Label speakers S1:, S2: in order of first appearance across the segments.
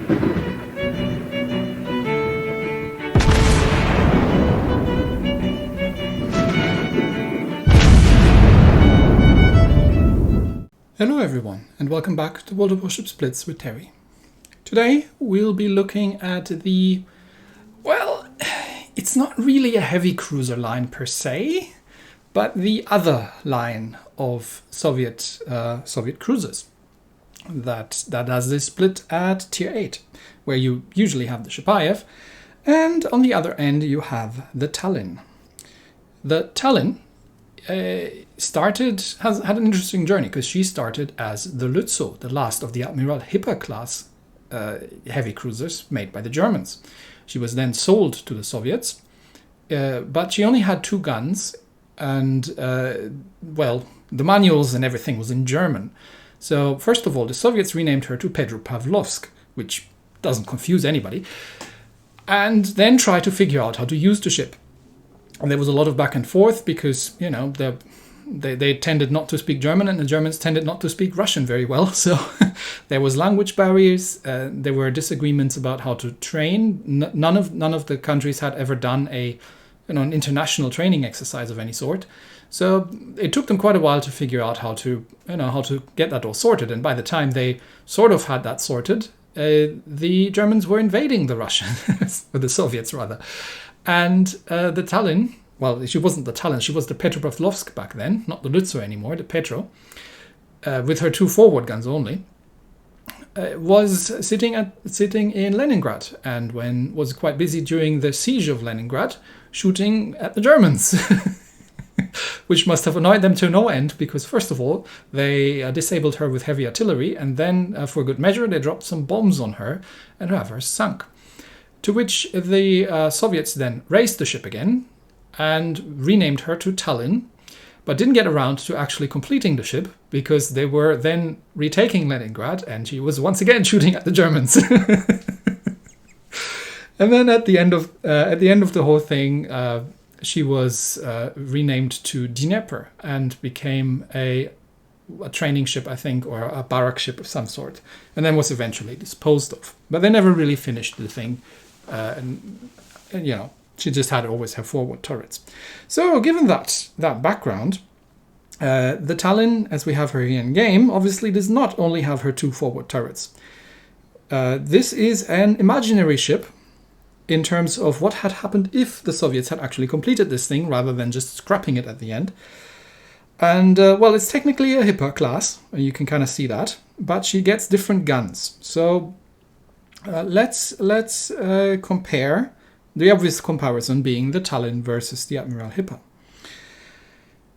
S1: Hello everyone, and welcome back to World of Warships Blitz with Terry. Today we'll be looking at the, well, it's not really a heavy cruiser line per se, but the other line of Soviet cruisers that has this split at Tier 8, where you usually have the Sorta-heavy, and on the other end you have the Tallinn. The Tallinn had an interesting journey because she started as the Lützow, the last of the Admiral Hipper class heavy cruisers made by the Germans. She was then sold to the Soviets, but she only had 2 guns, and well, the manuals and everything was in German. So first of all, the Soviets renamed her to Petro, which doesn't confuse anybody, and then tried to figure out how to use the ship. And there was a lot of back and forth because, you know, they tended not to speak German and the Germans tended not to speak Russian very well. So there was language barriers. There were disagreements about how to train. None of the countries had ever done an international training exercise of any sort. So it took them quite a while to figure out how to get that all sorted. And by the time they sort of had that sorted, the Germans were invading the Russians, or the Soviets rather. And the Tallinn, well, she wasn't the Tallinn, she was the Petropavlovsk back then, not the Lützow anymore, the Petro, with her 2 forward guns only, was sitting in Leningrad, and was quite busy during the siege of Leningrad, shooting at the Germans, which must have annoyed them to no end, because first of all, they disabled her with heavy artillery, and then, for good measure, they dropped some bombs on her and have her sunk. To which the Soviets then raised the ship again and renamed her to Tallinn, but didn't get around to actually completing the ship because they were then retaking Leningrad and she was once again shooting at the Germans. And then at the end of the whole thing, she was renamed to Dnieper and became a training ship, I think, or a barrack ship of some sort, and then was eventually disposed of. But they never really finished the thing. And you know, she just had always her forward turrets. So given that background, the Tallinn, as we have her here in game, obviously does not only have her 2 forward turrets. This is an imaginary ship in terms of what had happened if the Soviets had actually completed this thing rather than just scrapping it at the end. And well, it's technically a Hipper class, and you can kind of see that, but she gets different guns. So let's compare, the obvious comparison being the Tallinn versus the Admiral Hipper.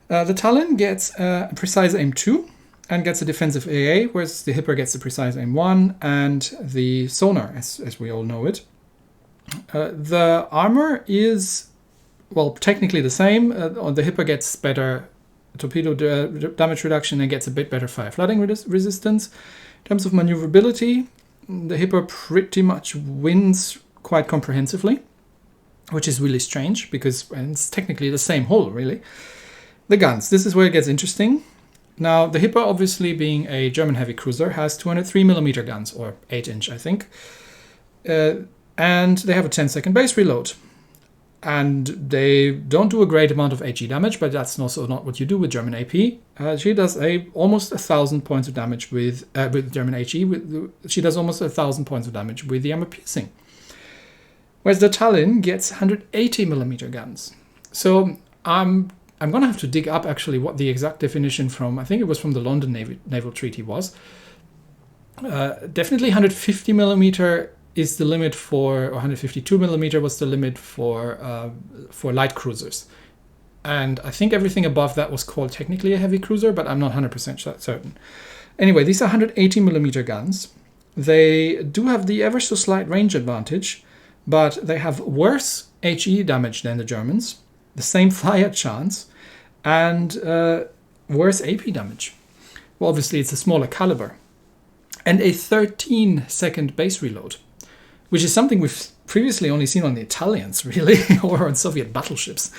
S1: The Tallinn gets a precise aim 2 and gets a defensive AA, whereas the Hipper gets the precise aim 1 and the sonar, as we all know it. The armor is, well, technically the same. The Hipper gets better torpedo damage reduction and gets a bit better fire flooding resistance. In terms of maneuverability, the Hipper pretty much wins quite comprehensively, which is really strange because it's technically the same hull, really. The guns, this is where it gets interesting. Now, the Hipper, obviously being a German heavy cruiser, has 203mm guns, or 8-inch, I think. And they have a 10-second base reload. And they don't do a great amount of HE damage, but that's also not what you do with German AP. She does almost 1,000 points of damage with German HE. She does almost 1,000 points of damage with the armor piercing. Whereas the Tallinn gets 180mm guns. So I'm going to have to dig up actually what the exact definition from, I think it was from the London Naval Treaty was. Definitely 150mm is the limit for, or 152mm was the limit for light cruisers. And I think everything above that was called technically a heavy cruiser, but I'm not 100% certain. Anyway, these are 180mm guns. They do have the ever so slight range advantage, but they have worse HE damage than the Germans, the same fire chance, and worse AP damage. Well, obviously it's a smaller caliber. And a 13-second base reload, which is something we've previously only seen on the Italians, really, or on Soviet battleships.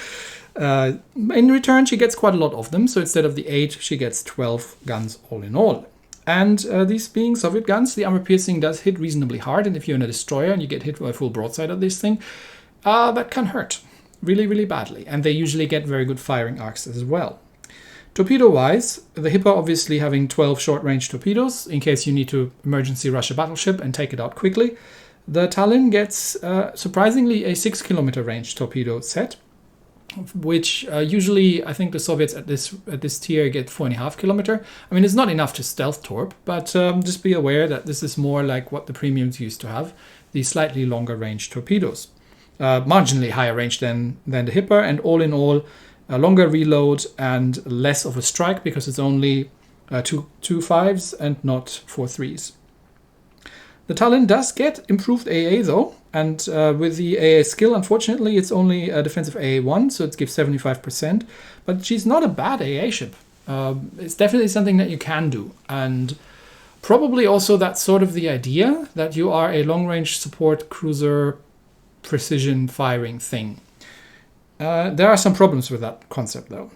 S1: In return, she gets quite a lot of them. So instead of the 8, she gets 12 guns all in all. And these being Soviet guns, the armor piercing does hit reasonably hard. And if you're in a destroyer and you get hit by a full broadside of this thing, that can hurt really, really badly. And they usually get very good firing arcs as well. Torpedo-wise, the Hipper obviously having 12 short-range torpedoes in case you need to emergency rush a battleship and take it out quickly. The Tallinn gets surprisingly a 6-kilometer range torpedo set, which usually I think the Soviets at this tier get 4.5 kilometer. I mean, it's not enough to stealth torp, but just be aware that this is more like what the premiums used to have, these slightly longer range torpedoes. Marginally higher range than the Hipper, and all in all, a longer reload and less of a strike because it's only two fives and not 4 threes. The Tallinn does get improved AA though, and with the AA skill, unfortunately, it's only a defensive AA1, so it gives 75%, but she's not a bad AA ship. It's definitely something that you can do, and probably also that's sort of the idea, that you are a long-range support cruiser precision firing thing. There are some problems with that concept though.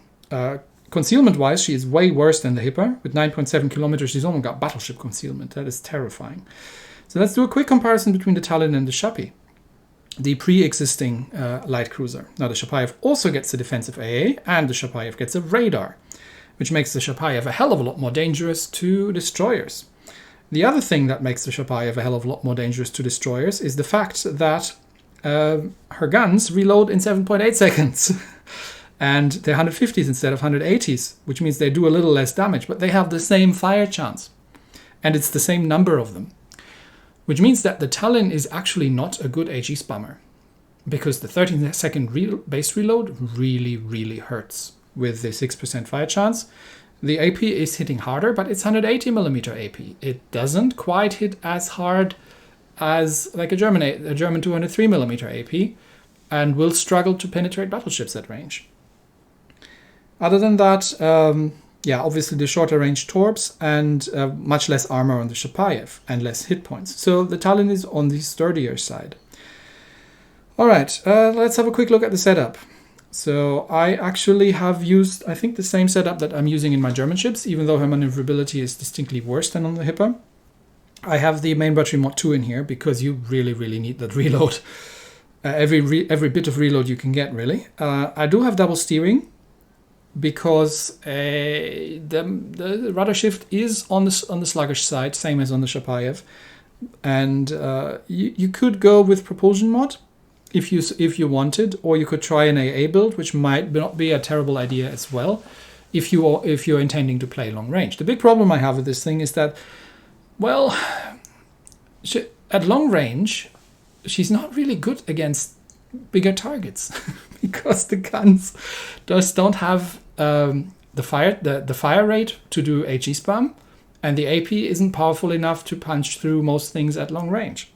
S1: Concealment-wise, she is way worse than the Hipper. With 9.7 kilometers, she's almost got battleship concealment. That is terrifying. So let's do a quick comparison between the Tallinn and the Shapi, the pre-existing light cruiser. Now the Chapayev also gets the defensive AA, and the Chapayev gets a radar, which makes the Chapayev a hell of a lot more dangerous to destroyers. The other thing that makes the Chapayev a hell of a lot more dangerous to destroyers is the fact that her guns reload in 7.8 seconds. And they're 150s instead of 180s, which means they do a little less damage, but they have the same fire chance. And it's the same number of them. Which means that the Tallinn is actually not a good HE spammer, because the 13-second base reload really, really hurts with the 6% fire chance. The AP is hitting harder, but it's 180mm AP. It doesn't quite hit as hard as like a German 203mm AP, and will struggle to penetrate battleships at range. Other than that, obviously the shorter range torps and much less armor on the Chapayev and less hit points. So the Tallinn is on the sturdier side. All right, let's have a quick look at the setup. So I actually have used, I think, the same setup that I'm using in my German ships, even though her maneuverability is distinctly worse than on the Hipper. I have the main battery mod 2 in here because you really, really need that reload. Every bit of reload you can get, really. I do have double steering, because the rudder shift is on the sluggish side, same as on the Chapayev, and you could go with propulsion mod if you wanted, or you could try an AA build, which might not be a terrible idea as well, if you're intending to play long range. The big problem I have with this thing is that, well, at long range, she's not really good against bigger targets because the guns just don't have the fire rate to do HE spam, and the AP isn't powerful enough to punch through most things at long range.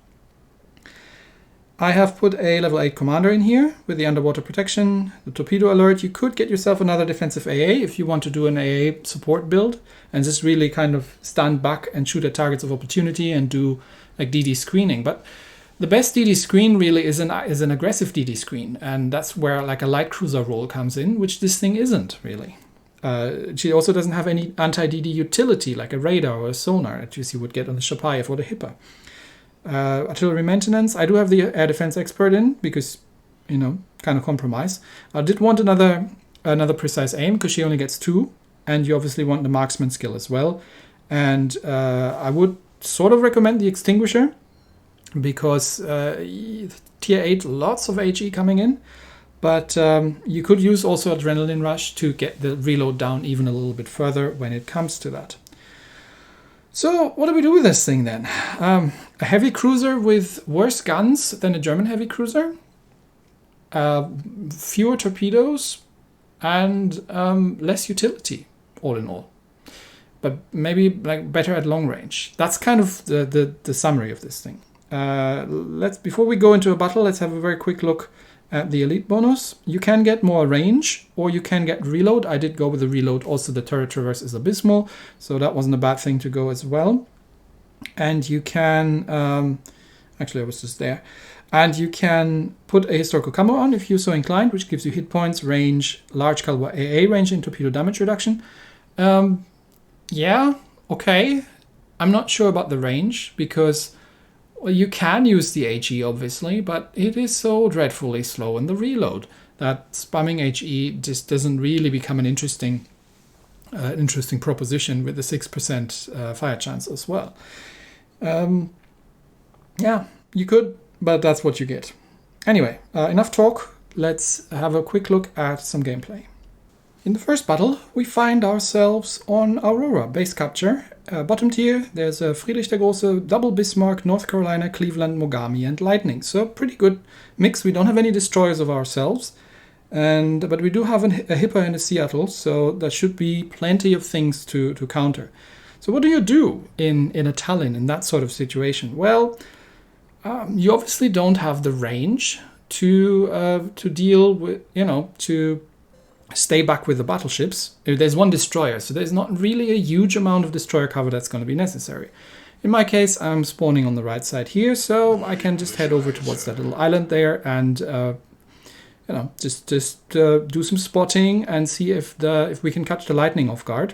S1: I have put a level 8 commander in here with the underwater protection, the torpedo alert. You could get yourself another defensive AA if you want to do an AA support build and just really kind of stand back and shoot at targets of opportunity and do like DD screening. But the best DD screen really is an aggressive DD screen, and that's where like a light cruiser role comes in, which this thing isn't really. She also doesn't have any anti-DD utility like a radar or a sonar that you would get on the Chapayev or the Hipper. Artillery maintenance, I do have the air defense expert in because, kind of compromise. I did want another precise aim because she only gets 2, and you obviously want the marksman skill as well. And I would sort of recommend the extinguisher, because tier 8, lots of HE coming in, but you could use also adrenaline rush to get the reload down even a little bit further when it comes to that. So what do we do with this thing then? A heavy cruiser with worse guns than a German heavy cruiser, fewer torpedoes, and less utility all in all, but maybe like better at long range. That's kind of the summary of this thing. Before we go into a battle, let's have a very quick look at the elite bonus. You can get more range, or you can get reload. I did go with the reload. Also, the turret traverse is abysmal, so that wasn't a bad thing to go as well. And you can actually I was just there, and you can put a historical camo on if you're so inclined, which gives you hit points, range, large caliber AA range, and torpedo damage reduction. Yeah, okay. I'm not sure about the range because, well, you can use the HE obviously, but it is so dreadfully slow in the reload that spamming HE just doesn't really become an interesting proposition with the 6% fire chance as well. Yeah, you could, but that's what you get. Anyway, enough talk. Let's have a quick look at some gameplay. In the first battle, we find ourselves on Aurora, base capture. Bottom tier, there's a Friedrich der Große, double Bismarck, North Carolina, Cleveland, Mogami, and Lightning. So pretty good mix. We don't have any destroyers of ourselves, but we do have a Hipper and a Seattle, so there should be plenty of things to counter. So what do you do in a Tallinn in that sort of situation? Well, you obviously don't have the range to deal with, to stay back with the battleships. There's one destroyer, so there's not really a huge amount of destroyer cover that's going to be necessary. In my case, I'm spawning on the right side here, so I can just head over towards that little island there and just do some spotting and see if we can catch the Lightning off guard.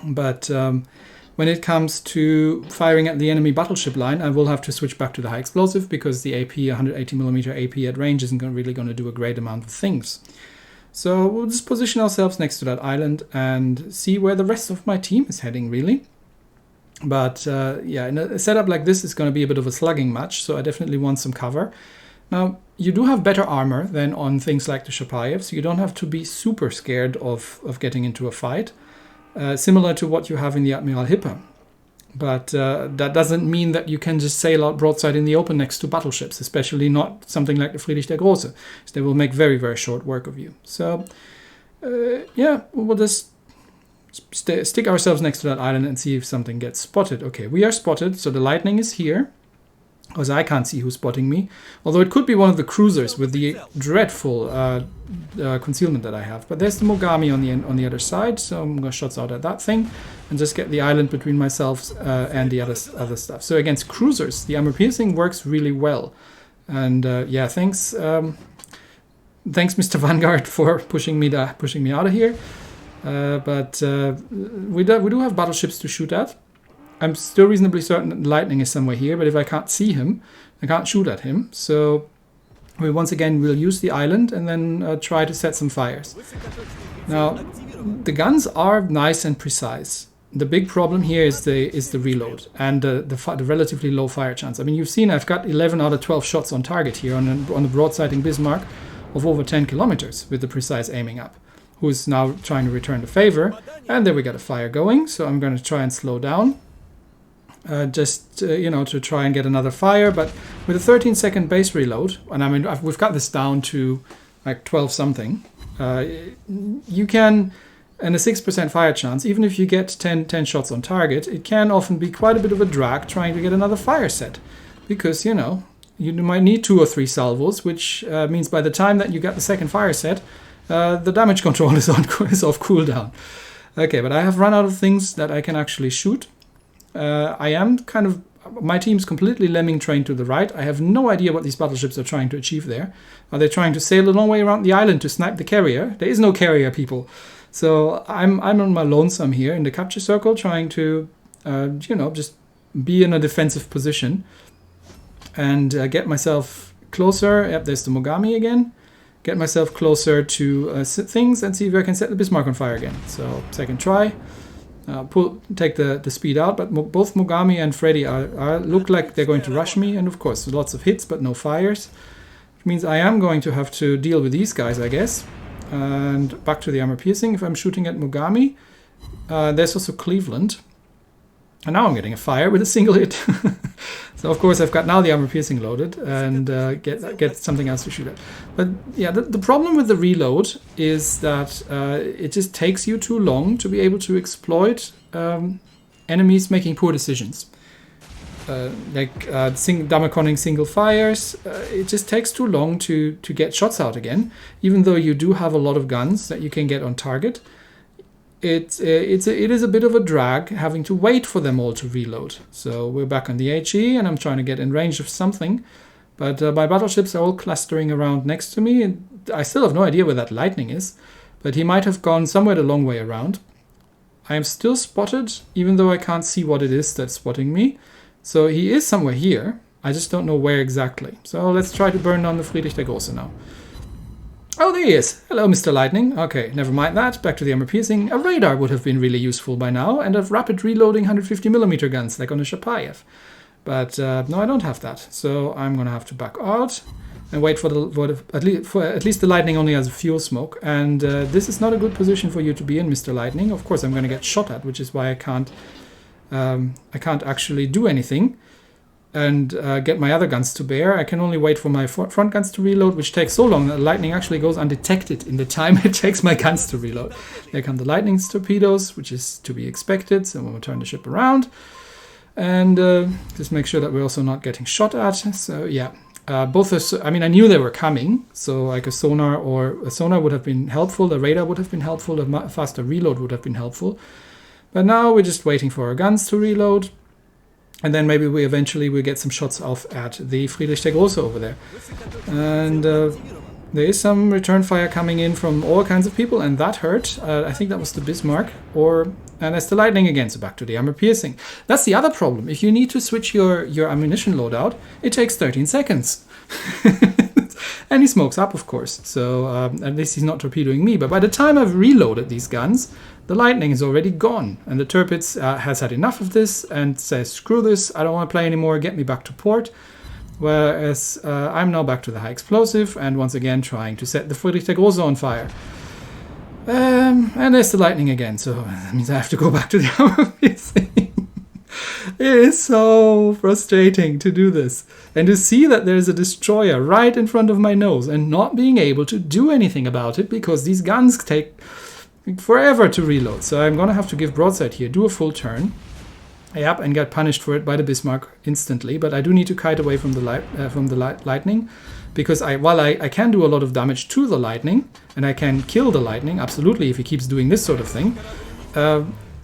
S1: But when it comes to firing at the enemy battleship line, I will have to switch back to the high explosive because the AP, 180mm AP at range, isn't really going to do a great amount of things. So we'll just position ourselves next to that island and see where the rest of my team is heading, really. But yeah, in a setup like this, it's going to be a bit of a slugging match, so I definitely want some cover. Now, you do have better armor than on things like the Chapayev, so you don't have to be super scared of getting into a fight, similar to what you have in the Admiral Hipper. But that doesn't mean that you can just sail out broadside in the open next to battleships, especially not something like the Friedrich der Große. So they will make very, very short work of you. So, yeah, we'll just stick ourselves next to that island and see if something gets spotted. Okay, we are spotted, so the Lightning is here. Because I can't see who's spotting me. Although it could be one of the cruisers with the dreadful concealment that I have. But there's the Mogami on the other side, so I'm going to shots out at that thing and just get the island between myself and the other stuff. So against cruisers, the armor piercing works really well. And yeah, thanks Mr. Vanguard for pushing me out of here. But we do have battleships to shoot at. I'm still reasonably certain that Lightning is somewhere here, but if I can't see him, I can't shoot at him. So we'll use the island and then try to set some fires. Now, the guns are nice and precise. The big problem here is the reload and the relatively low fire chance. I mean, you've seen I've got 11 out of 12 shots on target here on the broadsiding Bismarck of over 10 kilometers with the precise aiming up, who's now trying to return the favor. And there we got a fire going, so I'm going to try and slow down. To try and get another fire, but with a 13-second base reload, and I mean we've got this down to like 12 something, you can, and a 6% fire chance, even if you get 10 shots on target, it can often be quite a bit of a drag trying to get another fire set, because you might need 2 or 3 salvos, which means by the time that you get the second fire set, the damage control is off cooldown. Okay, but I have run out of things that I can actually shoot. My team's completely lemming trained to the right. I have no idea what these battleships are trying to achieve there. Are they trying to sail a long way around the island to snipe the carrier? There is no carrier, people. So I'm on my lonesome here in the capture circle, trying to, just be in a defensive position and get myself closer. Yep, there's the Mogami again. Get myself closer to things and see if I can set the Bismarck on fire again. So second try. Take the speed out, but both Mogami and Freddy look like they're going to rush me, and of course lots of hits but no fires, which means I am going to have to deal with these guys, I guess. And back to the armor piercing. If I'm shooting at Mogami, there's also Cleveland, and now I'm getting a fire with a single hit. So of course I've got now the armor piercing loaded and get something else to shoot at. But yeah, the problem with the reload is that it just takes you too long to be able to exploit enemies making poor decisions. Damaconing single fires, it just takes too long to get shots out again, even though you do have a lot of guns that you can get on target. It is a bit of a drag having to wait for them all to reload. So we're back on the HE and I'm trying to get in range of something, but my battleships are all clustering around next to me, and I still have no idea where that Lightning is, but he might have gone somewhere the long way around. I am still spotted, even though I can't see what it is that's spotting me. So he is somewhere here. I just don't know where exactly. So let's try to burn down the Friedrich der Große now. Oh, there he is. Hello, Mr. Lightning. Okay, never mind that. Back to the armor piercing. A radar would have been really useful by now, and a rapid reloading 150mm guns, like on a Chapayev. But no, I don't have that. So I'm going to have to back out and wait for at least the Lightning only has a fuel smoke. And this is not a good position for you to be in, Mr. Lightning. Of course, I'm going to get shot at, which is why I can't actually do anything and get my other guns to bear. I can only wait for my front guns to reload, which takes so long that the Lightning actually goes undetected in the time it takes my guns to reload. There come the Lightning's torpedoes, which is to be expected. So we'll turn the ship around and just make sure that we're also not getting shot at. So yeah, both I mean, I knew they were coming, so like a sonar would have been helpful, a radar would have been helpful, a faster reload would have been helpful. But now we're just waiting for our guns to reload. And then maybe we eventually will get some shots off at the Friedrich der Große over there. And there is some return fire coming in from all kinds of people, and that hurt. I think that was the Bismarck, and that's the Lightning again, so back to the armor piercing. That's the other problem. If you need to switch your ammunition loadout, it takes 13 seconds. And he smokes up, of course, so at least he's not torpedoing me. But by the time I've reloaded these guns, the Lightning is already gone. And the Tirpitz has had enough of this and says, screw this, I don't want to play anymore, get me back to port. Whereas I'm now back to the high explosive and once again trying to set the Friedrich der Große on fire. And there's the Lightning again, so that means I have to go back to the armor piercing. It is so frustrating to do this and to see that there's a destroyer right in front of my nose and not being able to do anything about it because these guns take forever to reload. So I'm gonna have to give broadside here, do a full turn, yep, and get punished for it by the Bismarck instantly. But I do need to kite away from the Lightning because while I can do a lot of damage to the Lightning and I can kill the Lightning absolutely if he keeps doing this sort of thing.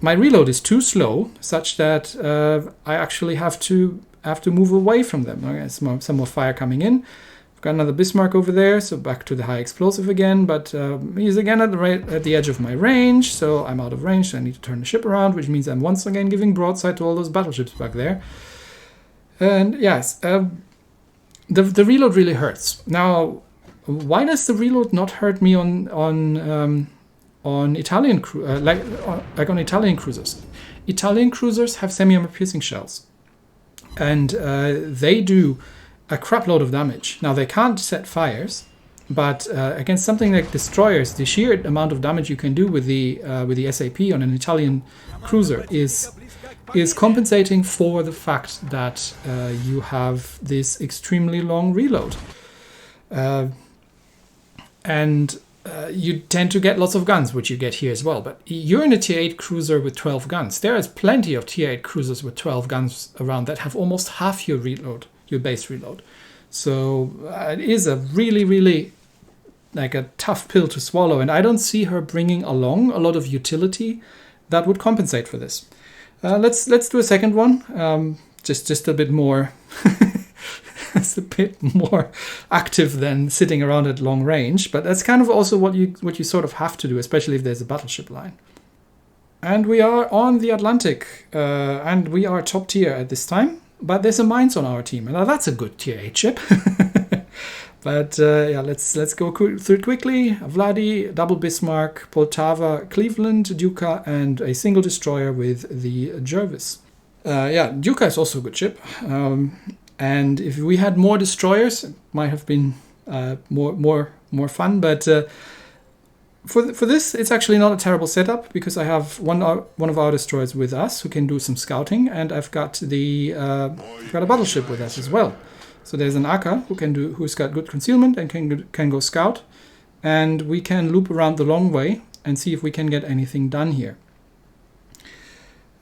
S1: My reload is too slow, such that I actually have to move away from them. Okay, some more fire coming in. I've got another Bismarck over there, so back to the high explosive again. But he's again at the edge of my range, so I'm out of range. So I need to turn the ship around, which means I'm once again giving broadside to all those battleships back there. And yes, the reload really hurts. Now, why does the reload not hurt me on Italian like on Italian cruisers? Italian cruisers have semi-armor piercing shells, and they do a crap load of damage. Now they can't set fires, but against something like destroyers, the sheer amount of damage you can do with the SAP on an Italian cruiser is compensating for the fact that you have this extremely long reload, and you tend to get lots of guns, which you get here as well. But you're in a Tier 8 cruiser with 12 guns. There is plenty of Tier 8 cruisers with 12 guns around that have almost half your reload, your base reload. So it is a really, really like a tough pill to swallow. And I don't see her bringing along a lot of utility that would compensate for this. Let's do a second one. Just a bit more... It's a bit more active than sitting around at long range, but that's kind of also what you sort of have to do, especially if there's a battleship line. And we are on the Atlantic, and we are top tier at this time, but there's a Mainz on our team, and now that's a good Tier 8 ship. But yeah, let's go through it quickly. Vladi, double Bismarck, Poltava, Cleveland, Duka, and a single destroyer with the Jervis. Yeah, Duka is also a good ship. And if we had more destroyers, it might have been more fun. But for this, it's actually not a terrible setup because I have one of our destroyers with us who can do some scouting, and I've got a battleship with us as well. So there's an Aka who's got good concealment and can go scout, and we can loop around the long way and see if we can get anything done here.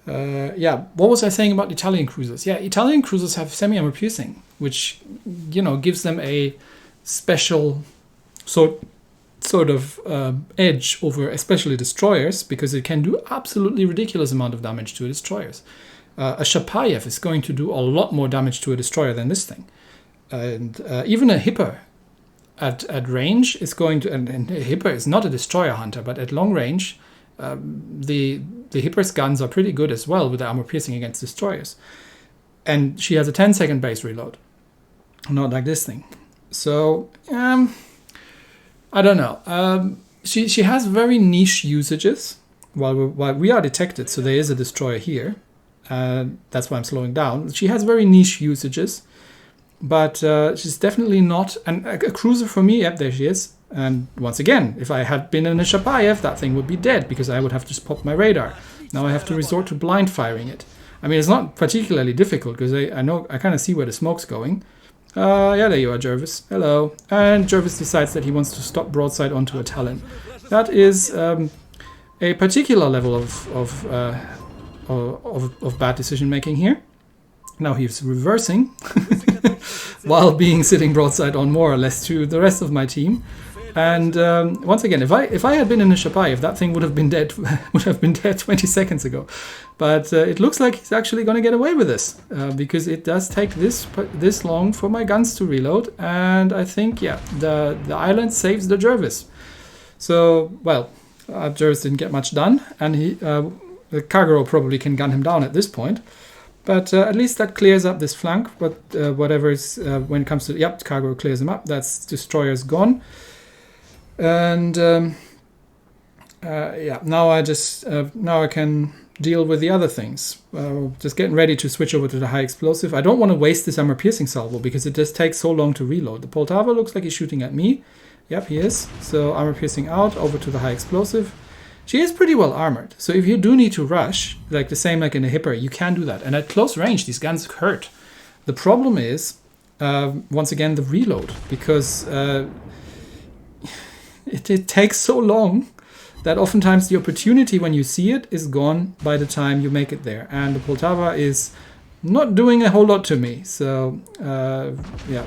S1: Yeah, what was I saying about Italian cruisers? Yeah, Italian cruisers have semi-armor piercing, which, gives them a special sort of edge over especially destroyers, because it can do absolutely ridiculous amount of damage to destroyers. A Chapayev is going to do a lot more damage to a destroyer than this thing. And even a Hipper at range is going to... And a Hipper is not a destroyer hunter, but at long range... the Hipper's guns are pretty good as well with the armor piercing against destroyers. And she has a 10-second base reload. Not like this thing. So, I don't know. She has very niche usages while we are detected, so there is a destroyer here. That's why I'm slowing down. She has very niche usages, but she's definitely not a cruiser for me. Yep, there she is. And once again, if I had been in a Chapayev, that thing would be dead because I would have just popped my radar. Now I have to resort to blind firing it. I mean, it's not particularly difficult because I know I kind of see where the smoke's going. Yeah, there you are, Jervis. Hello. And Jervis decides that he wants to stop broadside onto a Tallinn. That is a particular level of bad decision making here. Now he's reversing while being sitting broadside on more or less to the rest of my team. And once again, if I had been in a Chapayev, that thing would have been dead 20 seconds ago. But it looks like he's actually going to get away with this because it does take this long for my guns to reload. And I think, yeah, the island saves the Jervis. So, well, Jervis didn't get much done, and the Kagero probably can gun him down at this point. But at least that clears up this flank. But whatever is when it comes to Kagero clears him up. That's destroyer's gone. And yeah, now I can deal with the other things. Just getting ready to switch over to the high explosive. I don't want to waste this armor piercing salvo because it just takes so long to reload. The Poltava looks like he's shooting at me. Yep, he is. So armor piercing out, over to the high explosive. She is pretty well armored. So if you do need to rush, like the same like in a Hipper, you can do that. And at close range, these guns hurt. The problem is, once again, the reload, because it takes so long that oftentimes the opportunity when you see it is gone by the time you make it there. And the Poltava is not doing a whole lot to me. So, yeah,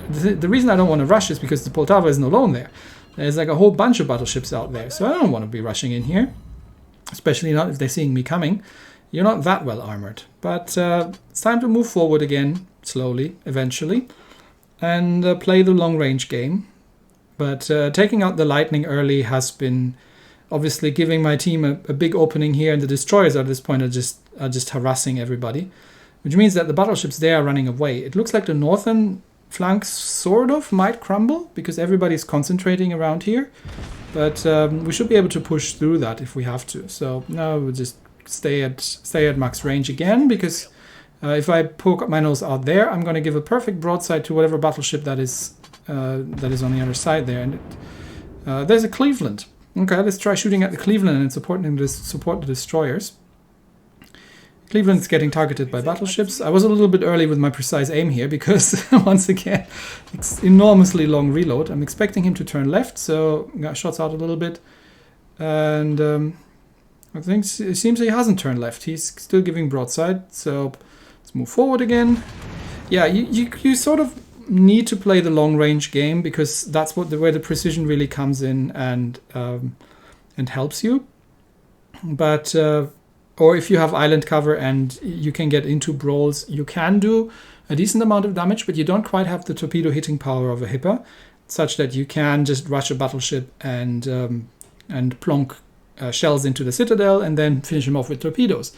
S1: the reason I don't want to rush is because the Poltava isn't alone there. There's like a whole bunch of battleships out there. So I don't want to be rushing in here, especially not if they're seeing me coming. You're not that well armored. But it's time to move forward again, slowly, eventually, and play the long-range game. But taking out the Lightning early has been obviously giving my team a big opening here, and the destroyers at this point are just harassing everybody, which means that the battleships there are running away. It looks like the northern flank sort of might crumble because everybody's concentrating around here, but we should be able to push through that if we have to. So now we'll just stay at max range again, because if I poke up my nose out there, I'm going to give a perfect broadside to whatever battleship that is on the other side there. And there's a Cleveland. Okay, let's try shooting at the Cleveland and support the destroyers. Cleveland's getting targeted by battleships. I was a little bit early with my precise aim here because, once again, it's enormously long reload. I'm expecting him to turn left, so got shots out a little bit. And I think it seems he hasn't turned left. He's still giving broadside, so let's move forward again. Yeah, you sort of need to play the long-range game because that's where the precision really comes in and helps you. But or if you have island cover and you can get into brawls, you can do a decent amount of damage, but you don't quite have the torpedo hitting power of a Hipper, such that you can just rush a battleship and plonk shells into the citadel and then finish them off with torpedoes.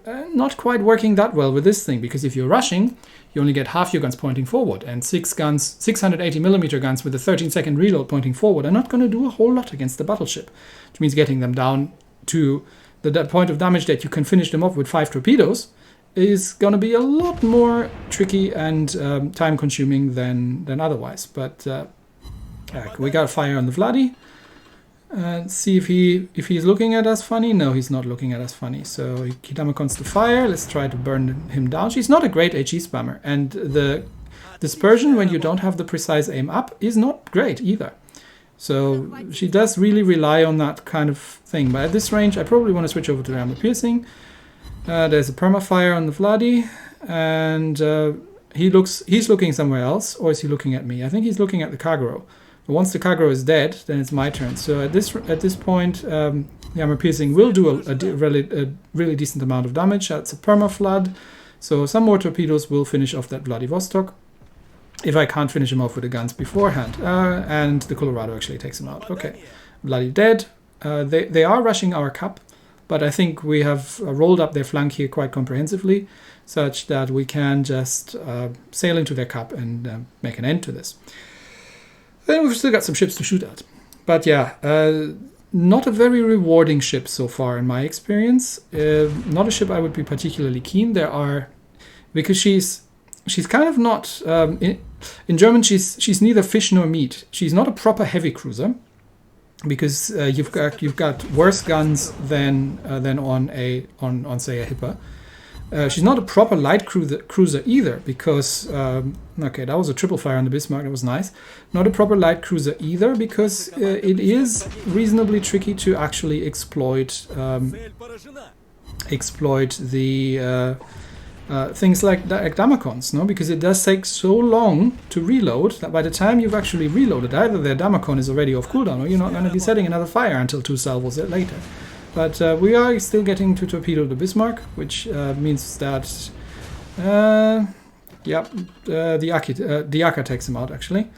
S1: Not quite working that well with this thing, because if you're rushing, you only get half your guns pointing forward, and 680mm guns with a 13-second reload pointing forward are not going to do a whole lot against the battleship, which means getting them down to the point of damage that you can finish them off with 5 torpedoes is going to be a lot more tricky and time-consuming than otherwise. But we got a fire on the Vladi. See if he's looking at us funny. No, he's not looking at us funny. So Kitamakons to fire. Let's try to burn him down. She's not a great HE spammer, and the dispersion when you don't have the precise aim up is not great either. So she does really rely on that kind of thing. But at this range, I probably want to switch over to the armor piercing. There's a permafire on the Vladi, and he's looking somewhere else, or is he looking at me? I think he's looking at the Kagero. But once the Kagero is dead, then it's my turn. So at this point, the armor piercing will do a really decent amount of damage. That's a perma-flood. So some more torpedoes will finish off that Vladivostok, if I can't finish him off with the guns beforehand. And the Colorado actually takes him out. Okay, Vladi dead. They are rushing our cap, but I think we have rolled up their flank here quite comprehensively, such that we can just sail into their cap and make an end to this. Then we've still got some ships to shoot at. But yeah, not a very rewarding ship so far in my experience. Not a ship I would be particularly keen. Because she's kind of not, in German she's neither fish nor meat. She's not a proper heavy cruiser, because you've got worse guns than on say a Hipper. She's not a proper light cruiser either, because okay, that was a triple fire on the Bismarck. That was nice. Not a proper light cruiser either, because it is reasonably tricky to actually exploit the things like Damacons, no? Because it does take so long to reload that by the time you've actually reloaded, either their Damacon is already off cooldown, or you're not going to be setting another fire until 2 salvos later. But we are still getting to torpedo the Bismarck, which means that the YAAH takes him out, actually.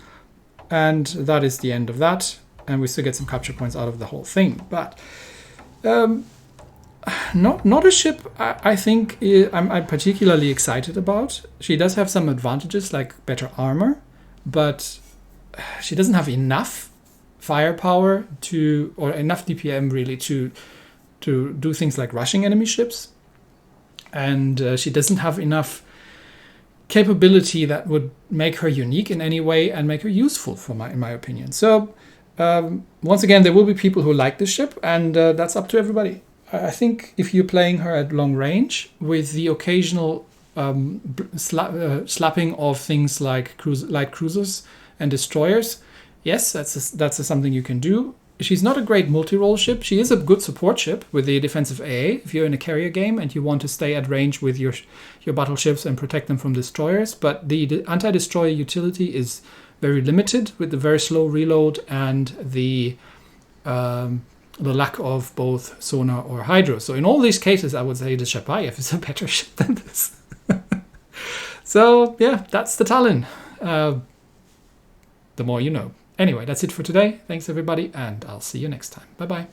S1: And that is the end of that. And we still get some capture points out of the whole thing. But not a ship I think I'm particularly excited about. She does have some advantages, like better armor, but she doesn't have enough firepower or enough DPM really to do things like rushing enemy ships, and she doesn't have enough capability that would make her unique in any way and make her useful in my opinion. So once again, there will be people who like this ship, and that's up to everybody. I think if you're playing her at long range with the occasional slapping of things like light cruisers and destroyers, yes, that's something you can do. She's not a great multi-role ship. She is a good support ship with the defensive AA if you're in a carrier game and you want to stay at range with your battleships and protect them from destroyers. But the anti-destroyer utility is very limited with the very slow reload and the lack of both sonar or hydro. So in all these cases, I would say the Chapayev is a better ship than this. So yeah, that's the Tallinn. The more you know. Anyway, that's it for today. Thanks everybody, and I'll see you next time. Bye-bye.